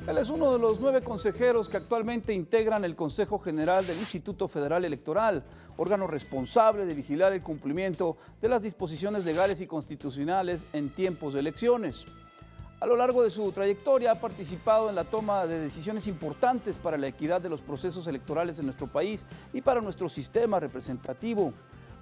Él es uno de los 9 consejeros que actualmente integran el Consejo General del Instituto Federal Electoral, órgano responsable de vigilar el cumplimiento de las disposiciones legales y constitucionales en tiempos de elecciones. A lo largo de su trayectoria ha participado en la toma de decisiones importantes para la equidad de los procesos electorales en nuestro país y para nuestro sistema representativo.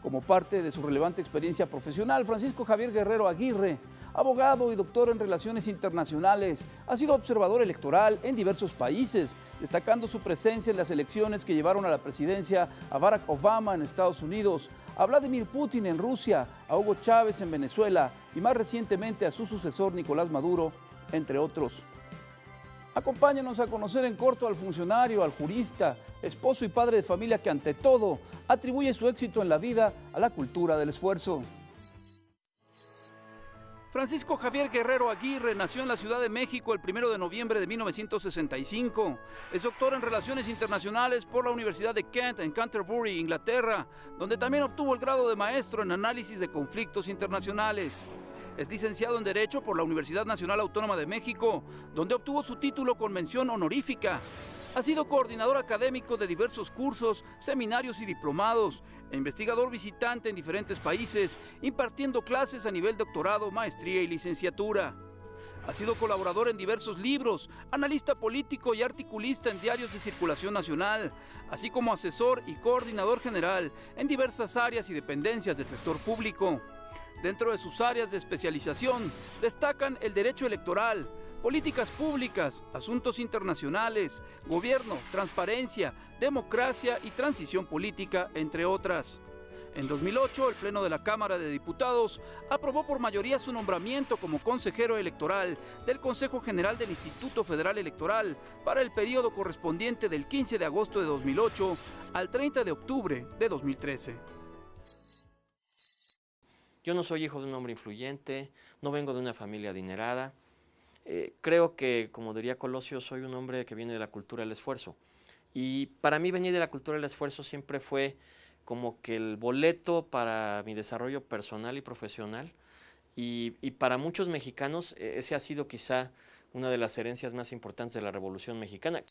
Como parte de su relevante experiencia profesional, Francisco Javier Guerrero Aguirre, abogado y doctor en Relaciones Internacionales, ha sido observador electoral en diversos países, destacando su presencia en las elecciones que llevaron a la presidencia a Barack Obama en Estados Unidos, a Vladimir Putin en Rusia, a Hugo Chávez en Venezuela y más recientemente a su sucesor Nicolás Maduro, entre otros. Acompáñenos a conocer en corto al funcionario, al jurista, esposo y padre de familia que ante todo atribuye su éxito en la vida a la cultura del esfuerzo. Francisco Javier Guerrero Aguirre nació en la Ciudad de México el 1 de noviembre de 1965. Es doctor en Relaciones Internacionales por la Universidad de Kent en Canterbury, Inglaterra, donde también obtuvo el grado de maestro en Análisis de Conflictos Internacionales. Es licenciado en Derecho por la Universidad Nacional Autónoma de México, donde obtuvo su título con mención honorífica. Ha sido coordinador académico de diversos cursos, seminarios y diplomados, e investigador visitante en diferentes países, impartiendo clases a nivel doctorado, maestría y licenciatura. Ha sido colaborador en diversos libros, analista político y articulista en diarios de circulación nacional, así como asesor y coordinador general en diversas áreas y dependencias del sector público. Dentro de sus áreas de especialización destacan el derecho electoral, políticas públicas, asuntos internacionales, gobierno, transparencia, democracia y transición política, entre otras. En 2008, el Pleno de la Cámara de Diputados aprobó por mayoría su nombramiento como consejero electoral del Consejo General del Instituto Federal Electoral para el periodo correspondiente del 15 de agosto de 2008 al 30 de octubre de 2013. Yo no soy hijo de un hombre influyente, no vengo de una familia adinerada. Creo que, como diría Colosio, soy un hombre que viene de la cultura del esfuerzo. Y para mí venir de la cultura del esfuerzo siempre fue como que el boleto para mi desarrollo personal y profesional. Y para muchos mexicanos ese ha sido quizá una de las herencias más importantes de la Revolución Mexicana.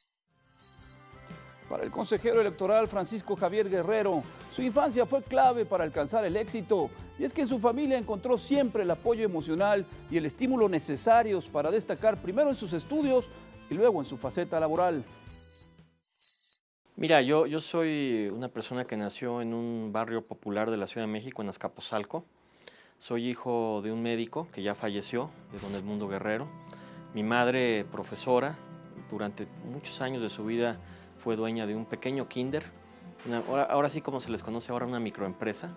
Para el consejero electoral Francisco Javier Guerrero, su infancia fue clave para alcanzar el éxito, y es que en su familia encontró siempre el apoyo emocional y el estímulo necesarios para destacar primero en sus estudios y luego en su faceta laboral. Mira, yo soy una persona que nació en un barrio popular de la Ciudad de México, en Azcapotzalco. Soy hijo de un médico que ya falleció, de don Edmundo Guerrero. Mi madre, profesora, durante muchos años de su vida fue dueña de un pequeño kinder, ahora sí como se les conoce ahora, una microempresa.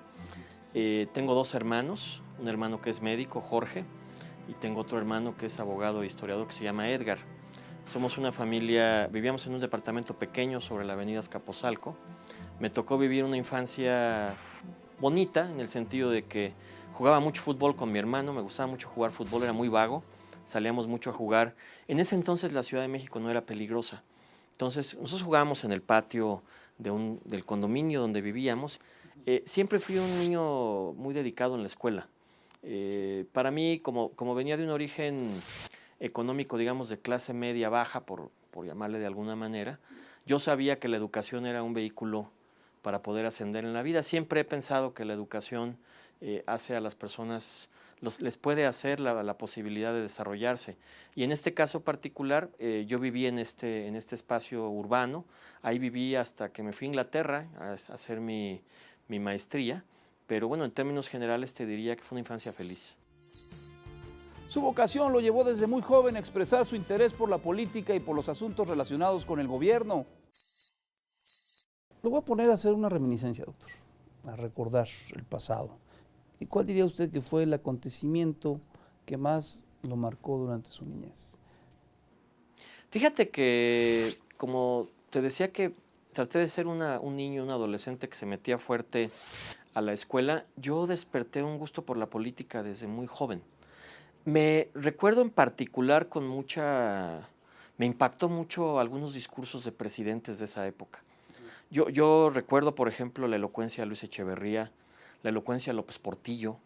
Tengo 2 hermanos, un hermano que es médico, Jorge, y tengo otro hermano que es abogado e historiador que se llama Edgar. Somos una familia, vivíamos en un departamento pequeño sobre la avenida Azcapotzalco. Me tocó vivir una infancia bonita en el sentido de que jugaba mucho fútbol con mi hermano, me gustaba mucho jugar fútbol, era muy vago, salíamos mucho a jugar. En ese entonces la Ciudad de México no era peligrosa. Entonces, nosotros jugábamos en el patio del condominio donde vivíamos. Siempre fui un niño muy dedicado en la escuela. Para mí, como venía de un origen económico, digamos, de clase media baja, por llamarle de alguna manera, yo sabía que la educación era un vehículo para poder ascender en la vida. Siempre he pensado que la educación hace a las personas, les puede hacer la posibilidad de desarrollarse. Y en este caso particular, yo viví en este espacio urbano. Ahí viví hasta que me fui a Inglaterra a hacer mi maestría. Pero bueno, en términos generales te diría que fue una infancia feliz. Su vocación lo llevó desde muy joven a expresar su interés por la política y por los asuntos relacionados con el gobierno. Lo voy a poner a hacer una reminiscencia, doctor, a recordar el pasado. ¿Y cuál diría usted que fue el acontecimiento que más lo marcó durante su niñez? Fíjate que, como te decía, que traté de ser un niño, un adolescente que se metía fuerte a la escuela, yo desperté un gusto por la política desde muy joven. Me recuerdo en particular me impactó mucho algunos discursos de presidentes de esa época. Yo recuerdo, por ejemplo, la elocuencia de Luis Echeverría, la elocuencia de López Portillo.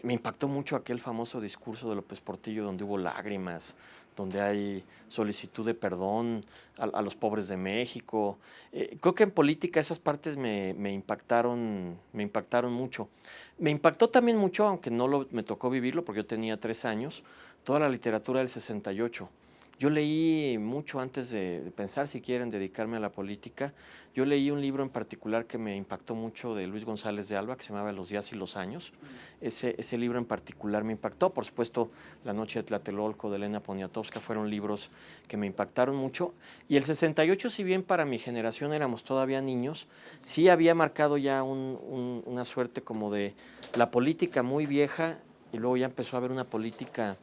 Me impactó mucho aquel famoso discurso de López Portillo donde hubo lágrimas, donde hay solicitud de perdón a los pobres de México. Creo que en política esas partes me impactaron mucho. Me impactó también mucho, aunque me tocó vivirlo porque yo tenía 3 años, toda la literatura del 68. Yo leí mucho antes de pensar siquiera en dedicarme a la política. Yo leí un libro en particular que me impactó mucho de Luis González de Alba, que se llamaba Los días y los años. Ese libro en particular me impactó. Por supuesto, La noche de Tlatelolco de Elena Poniatowska fueron libros que me impactaron mucho. Y el 68, si bien para mi generación éramos todavía niños, sí había marcado ya una suerte como de la política muy vieja y luego ya empezó a haber una política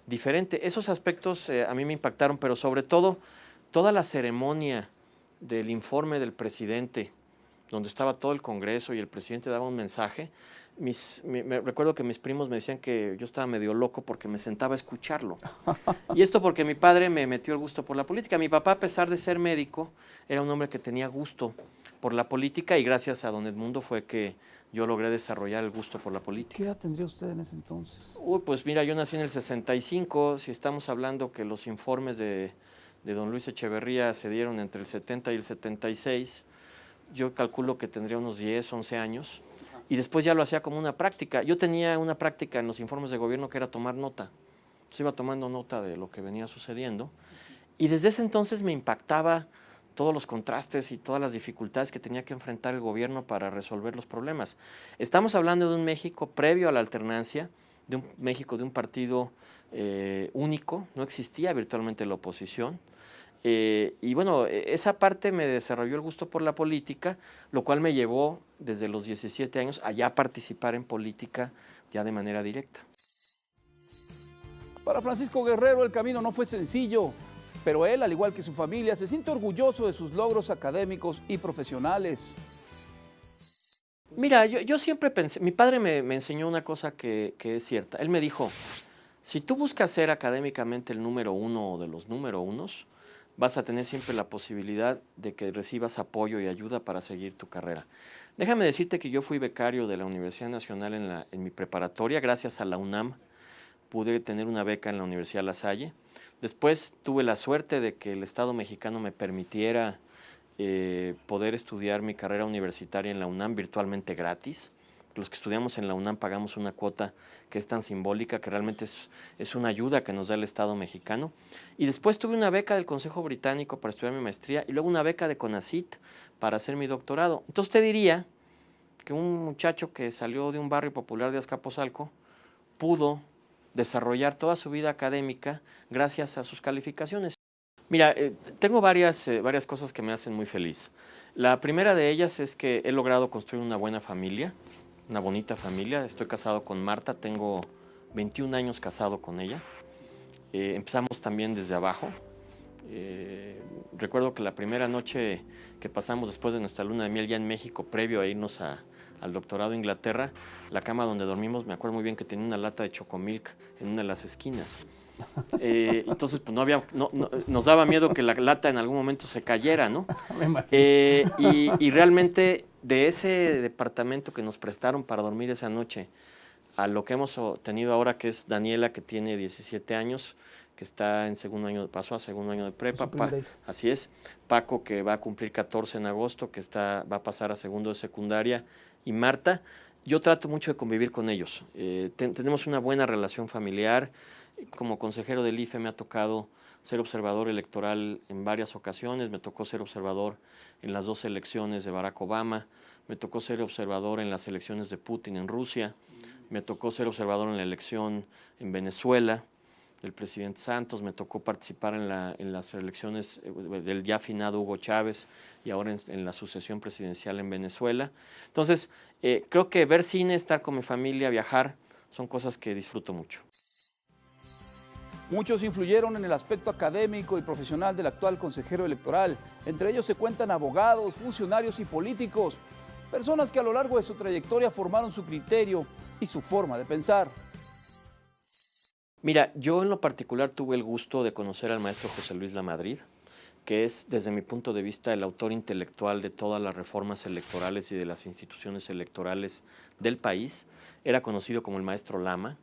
diferente. Esos aspectos a mí me impactaron, pero sobre todo toda la ceremonia del informe del presidente, donde estaba todo el Congreso y el presidente daba un mensaje. Me recuerdo que mis primos me decían que yo estaba medio loco porque me sentaba a escucharlo. Y esto porque mi padre me metió el gusto por la política. Mi papá, a pesar de ser médico, era un hombre que tenía gusto por la política y gracias a don Edmundo fue que yo logré desarrollar el gusto por la política. ¿Qué edad tendría usted en ese entonces? Pues mira, yo nací en el 65, si estamos hablando que los informes de don Luis Echeverría se dieron entre el 70 y el 76, yo calculo que tendría unos 10, 11 años, y después ya lo hacía como una práctica. Yo tenía una práctica en los informes de gobierno que era tomar nota. Se iba tomando nota de lo que venía sucediendo, y desde ese entonces me impactaba todos los contrastes y todas las dificultades que tenía que enfrentar el gobierno para resolver los problemas. Estamos hablando de un México previo a la alternancia, de un México de un partido único, no existía virtualmente la oposición. Y bueno, esa parte me desarrolló el gusto por la política, lo cual me llevó desde los 17 años a ya participar en política ya de manera directa. Para Francisco Guerrero el camino no fue sencillo, pero él, al igual que su familia, se siente orgulloso de sus logros académicos y profesionales. Mira, yo siempre pensé, mi padre me enseñó una cosa que es cierta. Él me dijo, si tú buscas ser académicamente el número uno o de los número unos, vas a tener siempre la posibilidad de que recibas apoyo y ayuda para seguir tu carrera. Déjame decirte que yo fui becario de la Universidad Nacional en mi preparatoria, gracias a la UNAM. Pude tener una beca en la Universidad La Salle. Después tuve la suerte de que el Estado mexicano me permitiera poder estudiar mi carrera universitaria en la UNAM virtualmente gratis. Los que estudiamos en la UNAM pagamos una cuota que es tan simbólica que realmente es una ayuda que nos da el Estado mexicano. Y después tuve una beca del Consejo Británico para estudiar mi maestría y luego una beca de CONACYT para hacer mi doctorado. Entonces te diría que un muchacho que salió de un barrio popular de Azcapotzalco pudo desarrollar toda su vida académica gracias a sus calificaciones. Mira, tengo varias cosas que me hacen muy feliz. La primera de ellas es que he logrado construir una buena familia, una bonita familia. Estoy casado con Marta, tengo 21 años casado con ella. Empezamos también desde abajo. Recuerdo que la primera noche que pasamos después de nuestra luna de miel ya en México, previo a irnos al doctorado a Inglaterra, la cama donde dormimos, me acuerdo muy bien que tenía una lata de Chocomilk en una de las esquinas. Entonces, pues nos daba miedo que la lata en algún momento se cayera, ¿no? Me imagino. Y realmente de ese departamento que nos prestaron para dormir esa noche a lo que hemos tenido ahora, que es Daniela, que tiene 17 años, que está en pasó a segundo año de prepa. Así es. Paco, que va a cumplir 14 en agosto, que va a pasar a segundo de secundaria. Y Marta, yo trato mucho de convivir con ellos. Tenemos una buena relación familiar. Como consejero del IFE me ha tocado ser observador electoral en varias ocasiones. Me tocó ser observador en las 2 elecciones de Barack Obama. Me tocó ser observador en las elecciones de Putin en Rusia. Me tocó ser observador en la elección en Venezuela del presidente Santos. Me tocó participar en las elecciones del ya finado Hugo Chávez y ahora en la sucesión presidencial en Venezuela. Entonces, creo que ver cine, estar con mi familia, viajar, son cosas que disfruto mucho. Muchos influyeron en el aspecto académico y profesional del actual consejero electoral. Entre ellos se cuentan abogados, funcionarios y políticos, personas que a lo largo de su trayectoria formaron su criterio y su forma de pensar. Mira, yo en lo particular tuve el gusto de conocer al maestro José Luis Lamadrid. que es, desde mi punto de vista, el autor intelectual de todas las reformas electorales y de las instituciones electorales del país. Era conocido como el maestro Lama,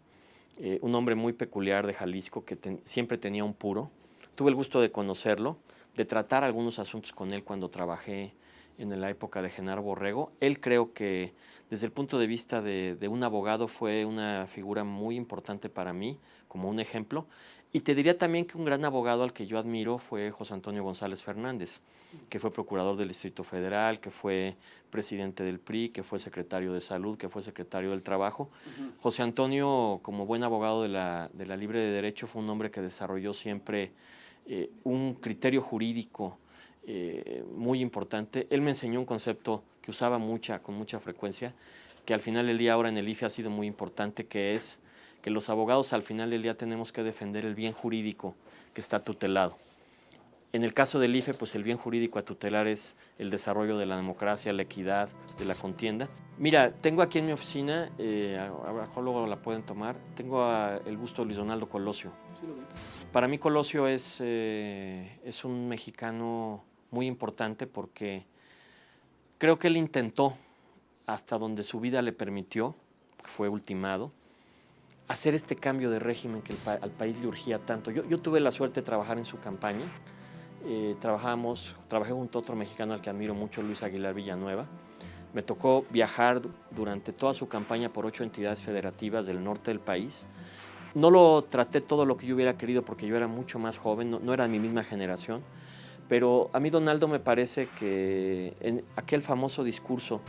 un hombre muy peculiar de Jalisco que siempre tenía un puro. Tuve el gusto de conocerlo, de tratar algunos asuntos con él cuando trabajé en la época de Genaro Borrego. Él, creo que desde el punto de vista de un abogado, fue una figura muy importante para mí, como un ejemplo. Y te diría también que un gran abogado al que yo admiro fue José Antonio González Fernández, que fue procurador del Distrito Federal, que fue presidente del PRI, que fue secretario de Salud, que fue secretario del Trabajo. José Antonio, como buen abogado de la Libre de Derecho, fue un hombre que desarrolló siempre un criterio jurídico muy importante. Él me enseñó un concepto que usaba con mucha frecuencia, que al final del día ahora en el IFE ha sido muy importante, que es que los abogados al final del día tenemos que defender el bien jurídico que está tutelado. En el caso del IFE, pues el bien jurídico a tutelar es el desarrollo de la democracia, la equidad, de la contienda. Mira, tengo aquí en mi oficina, luego la pueden tomar, tengo el busto de Luis Donaldo Colosio. Para mí Colosio es un mexicano muy importante porque creo que él intentó, hasta donde su vida le permitió, fue ultimado, hacer este cambio de régimen que al país le urgía tanto. Yo tuve la suerte de trabajar en su campaña. Trabajé junto a otro mexicano al que admiro mucho, Luis Aguilar Villanueva. Me tocó viajar durante toda su campaña por 8 entidades federativas del norte del país. No lo traté todo lo que yo hubiera querido porque yo era mucho más joven, no era de mi misma generación, pero a mí Donaldo me parece que en aquel famoso discurso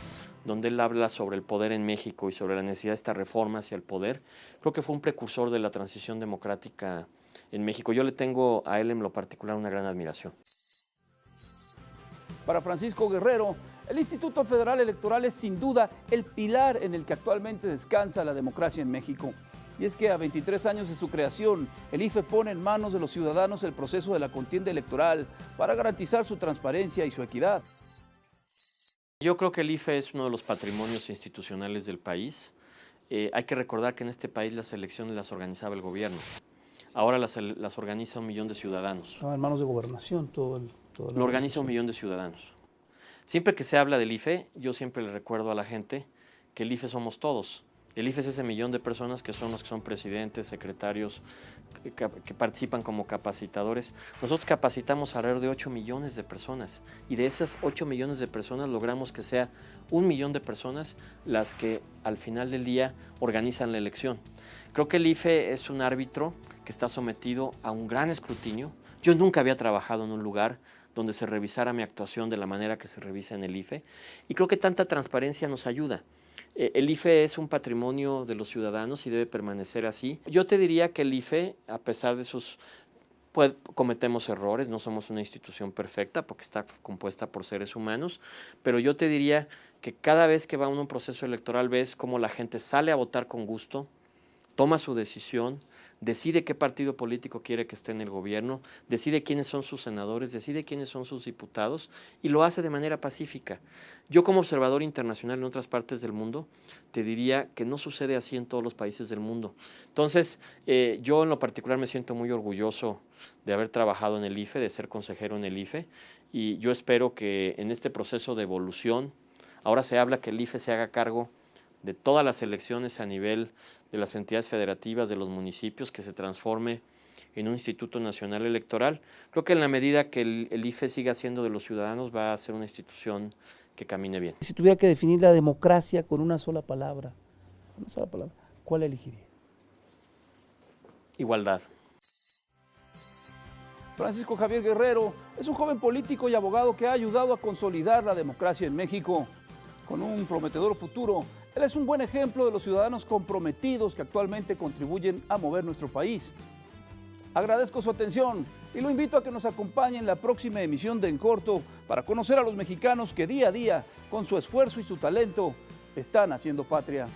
donde él habla sobre el poder en México y sobre la necesidad de esta reforma hacia el poder, creo que fue un precursor de la transición democrática en México. Yo le tengo a él en lo particular una gran admiración. Para Francisco Guerrero, el Instituto Federal Electoral es sin duda el pilar en el que actualmente descansa la democracia en México. Y es que a 23 años de su creación, el IFE pone en manos de los ciudadanos el proceso de la contienda electoral para garantizar su transparencia y su equidad. Yo creo que el IFE es uno de los patrimonios institucionales del país. Hay que recordar que en este país las elecciones las organizaba el gobierno. Ahora las organiza 1 millón de ciudadanos. Estaba en manos de gobernación Lo organiza 1 millón de ciudadanos. Siempre que se habla del IFE, yo siempre le recuerdo a la gente que el IFE somos todos. El IFE es ese 1 millón de personas que son los que son presidentes, secretarios, que participan como capacitadores. Nosotros capacitamos alrededor de 8 millones de personas y de esas 8 millones de personas logramos que sea 1 millón de personas las que al final del día organizan la elección. Creo que el IFE es un árbitro que está sometido a un gran escrutinio. Yo nunca había trabajado en un lugar donde se revisara mi actuación de la manera que se revisa en el IFE y creo que tanta transparencia nos ayuda. El IFE es un patrimonio de los ciudadanos y debe permanecer así. Yo te diría que el IFE, a pesar de cometemos errores, no somos una institución perfecta porque está compuesta por seres humanos, pero yo te diría que cada vez que va uno a un proceso electoral ves cómo la gente sale a votar con gusto, toma su decisión, decide qué partido político quiere que esté en el gobierno, decide quiénes son sus senadores, decide quiénes son sus diputados y lo hace de manera pacífica. Yo como observador internacional en otras partes del mundo te diría que no sucede así en todos los países del mundo. Entonces, yo en lo particular me siento muy orgulloso de haber trabajado en el IFE, de ser consejero en el IFE y yo espero que en este proceso de evolución, ahora se habla que el IFE se haga cargo de todas las elecciones a nivel de las entidades federativas, de los municipios, que se transforme en un Instituto Nacional Electoral. Creo que en la medida que el IFE siga siendo de los ciudadanos, va a ser una institución que camine bien. Si tuviera que definir la democracia con una sola palabra, ¿cuál elegiría? Igualdad. Francisco Javier Guerrero es un joven político y abogado que ha ayudado a consolidar la democracia en México. Con un prometedor futuro, él es un buen ejemplo de los ciudadanos comprometidos que actualmente contribuyen a mover nuestro país. Agradezco su atención y lo invito a que nos acompañe en la próxima emisión de En Corto para conocer a los mexicanos que día a día, con su esfuerzo y su talento, están haciendo patria.